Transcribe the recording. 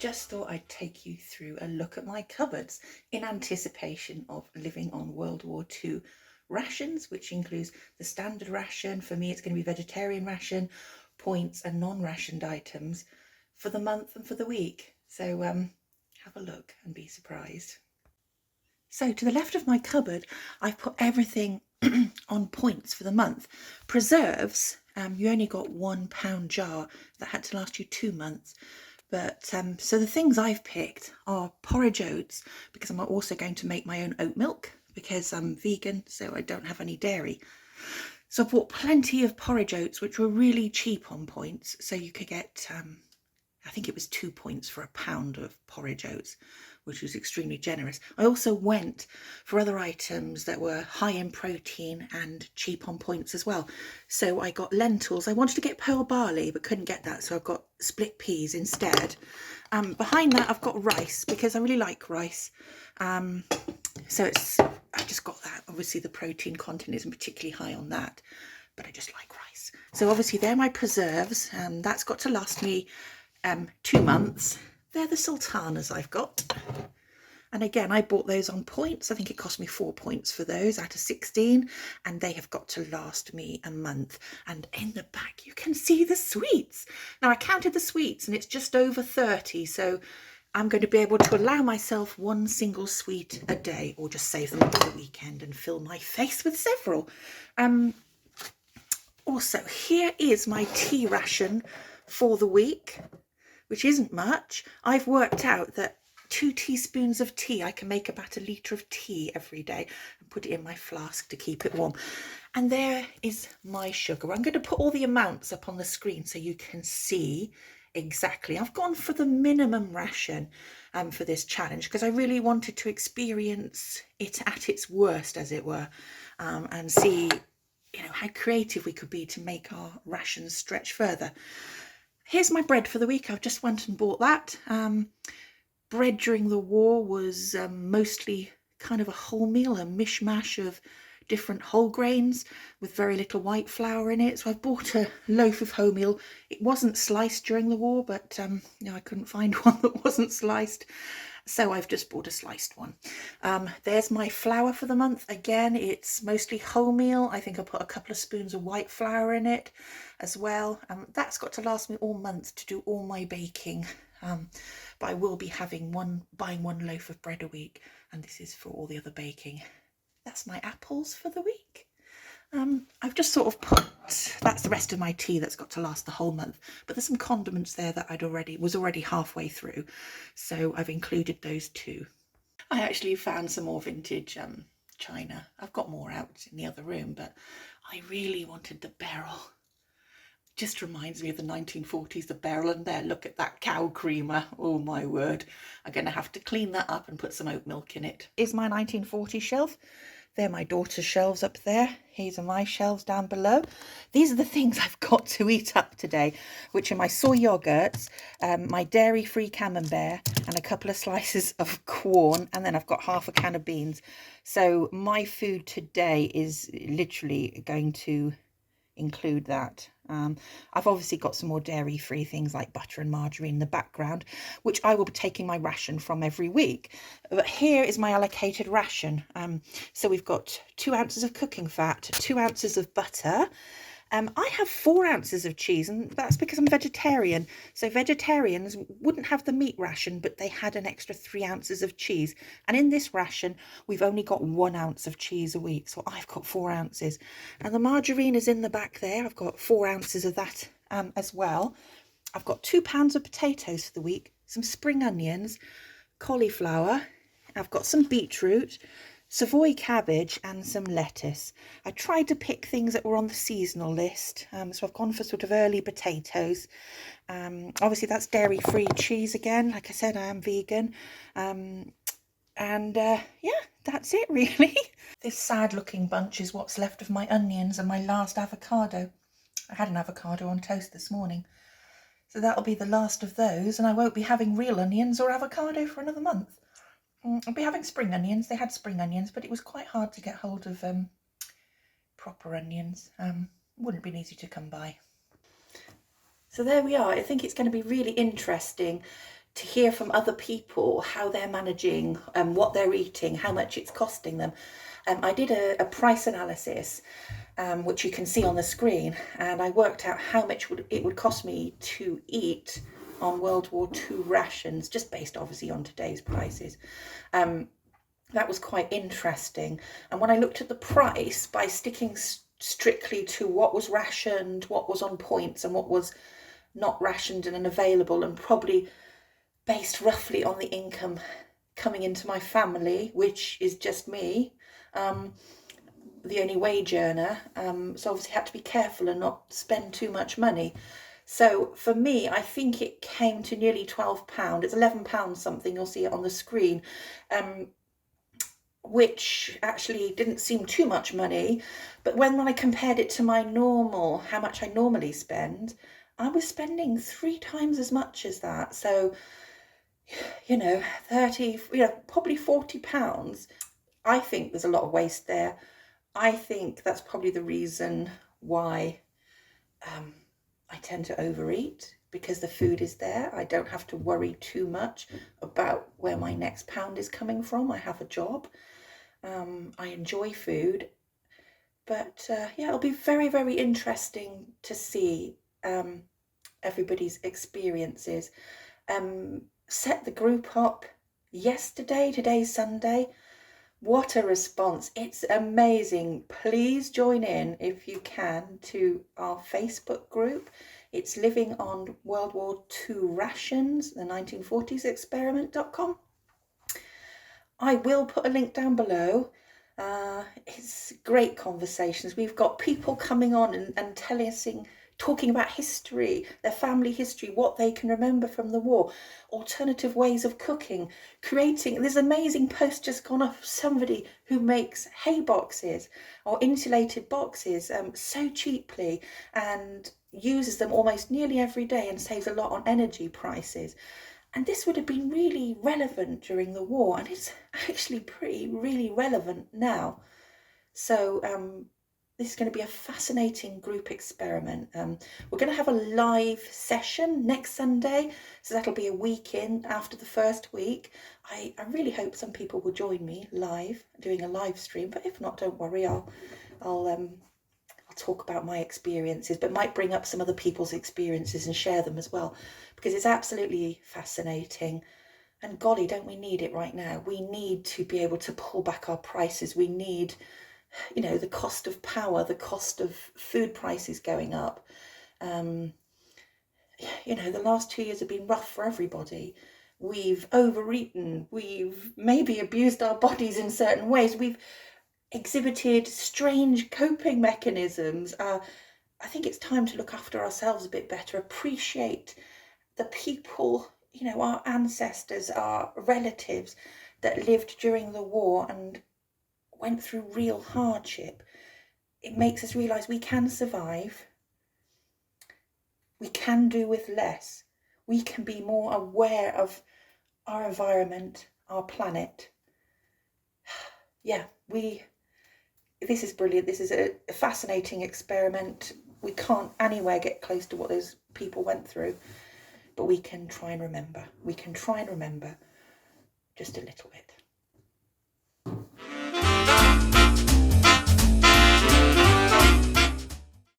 just thought I'd take you through a look at my cupboards in anticipation of living on World War II rations, which includes the standard ration. For me, it's going to be vegetarian ration, points and non-rationed items for the month and for the week. So have a look and be surprised. So to the left of my cupboard, I've put everything on points for the month. Preserves, you only got £1 jar. That had to last you 2 months. But so the things I've picked are porridge oats, because I'm also going to make my own oat milk because I'm vegan, so I don't have any dairy. So I bought plenty of porridge oats, which were really cheap on points. So you could get, I think it was 2 points for £1 of porridge oats, which was extremely generous. I also went for other items that were high in protein and cheap on points as well. So I got lentils. I wanted to get pearl barley, but couldn't get that, so I've got split peas instead. Behind that, I've got rice, because I really like rice. So I just got that. Obviously, the protein content isn't particularly high on that, but I just like rice. So obviously, they're my preserves. That's got to last me 2 months. They're the sultanas I've got. And again, I bought those on points. I think it cost me 4 points for those out of 16. And they have got to last me a month. And in the back, you can see the sweets. Now, I counted the sweets and it's just over 30. So I'm going to be able to allow myself 1 single sweet a day, or just save them for the weekend and fill my face with several. Also, here is my tea ration for the week, which isn't much. I've worked out that 2 teaspoons of tea, I can make about 1 litre of tea every day and put it in my flask to keep it warm. And there is my sugar. I'm going to put all the amounts up on the screen so you can see exactly. I've gone for the minimum ration for this challenge, because I really wanted to experience it at its worst, as it were, and see, you know, how creative we could be to make our rations stretch further. Here's my bread for the week. I've just went and bought that. Bread during the war was mostly kind of a wholemeal, a mishmash of different whole grains with very little white flour in it. So I've bought a loaf of wholemeal. It wasn't sliced during the war, but I couldn't find one that wasn't sliced. So I've just bought a sliced one. There's my flour for the month. Again, it's mostly wholemeal. I think I put a couple of spoons of white flour in it as well. That's got to last me all month to do all my baking. But I will be buying 1 loaf of bread a week, and this is for all the other baking. That's my apples for the week. I've just sort of put, that's the rest of my tea that's got to last the whole month, but there's some condiments there that was already halfway through, so I've included those too. I actually found some more vintage china. I've got more out in the other room, but I really wanted the barrel. Just reminds me of the 1940s, the barrel, and there, look at that cow creamer. Oh my word. I'm going to have to clean that up and put some oat milk in it. Here's my 1940s shelf. They're my daughter's shelves up there. These are my shelves down below. These are the things I've got to eat up today, which are my soy yogurts, my dairy-free camembert, and a couple of slices of corn, and then I've got half a can of beans. So my food today is literally going to include that. I've obviously got some more dairy-free things like butter and margarine in the background, which I will be taking my ration from every week. But here is my allocated ration. So we've got 2 ounces of cooking fat, 2 ounces of butter. I have 4 ounces of cheese, and that's because I'm vegetarian. So vegetarians wouldn't have the meat ration, but they had an extra 3 ounces of cheese. And in this ration, we've only got 1 ounce of cheese a week. So I've got 4 ounces. And the margarine is in the back there. I've got 4 ounces of that as well. I've got 2 pounds of potatoes for the week, some spring onions, cauliflower. I've got some beetroot, Savoy cabbage, and some lettuce. I tried to pick things that were on the seasonal list, so I've gone for sort of early potatoes. Obviously that's dairy-free cheese again. Like I said, I am vegan. Yeah, that's it really. This sad-looking bunch is what's left of my onions and my last avocado. I had an avocado on toast this morning. So that'll be the last of those, and I won't be having real onions or avocado for another month. I'll be having spring onions. They had spring onions, but it was quite hard to get hold of proper onions. Wouldn't have been easy to come by. So there we are. I think it's going to be really interesting to hear from other people how they're managing, what they're eating, how much it's costing them. I did a price analysis, which you can see on the screen, and I worked out how much it would cost me to eat on WW2 rations, just based obviously on today's prices. That was quite interesting. And when I looked at the price, by sticking strictly to what was rationed, what was on points, and what was not rationed and unavailable, and probably based roughly on the income coming into my family, which is just me, the only wage earner, so obviously had to be careful and not spend too much money. So for me, I think it came to nearly £12. It's £11 something, you'll see it on the screen, which actually didn't seem too much money. But when I compared it to my normal, how much I normally spend, I was spending 3 times as much as that. So, 30, probably £40. I think there's a lot of waste there. I think that's probably the reason why I tend to overeat, because the food is there. I don't have to worry too much about where my next pound is coming from. I have a job. I enjoy food. But it'll be very, very interesting to see everybody's experiences. Set the group up yesterday. Today's Sunday. What a response. It's amazing. Please join in if you can to our Facebook group. It's Living on WW2 Rations, the 1940s experiment.com. I will put a link down below. It's great conversations. We've got people coming on and talking about history, their family history, what they can remember from the war, alternative ways of cooking, creating. There's an amazing post just gone up of somebody who makes hay boxes or insulated boxes so cheaply and uses them almost nearly every day and saves a lot on energy prices. And this would have been really relevant during the war, and it's actually really relevant now. So this is going to be a fascinating group experiment. We're going to have a live session next Sunday, so that'll be a week in after the first week. I really hope some people will join me live, doing a live stream, but if not, don't worry, I'll talk about my experiences, but might bring up some other people's experiences and share them as well, because it's absolutely fascinating. And golly, don't we need it right now? We need to be able to pull back our prices. We need, the cost of power, the cost of food prices going up. The last 2 years have been rough for everybody. We've overeaten. We've maybe abused our bodies in certain ways. We've exhibited strange coping mechanisms. I think it's time to look after ourselves a bit better, appreciate the people, our ancestors, our relatives that lived during the war and went through real hardship. It makes us realise we can survive. We can do with less. We can be more aware of our environment, our planet. This is brilliant. This is a fascinating experiment. We can't anywhere get close to what those people went through, but we can try and remember. We can try and remember just a little bit.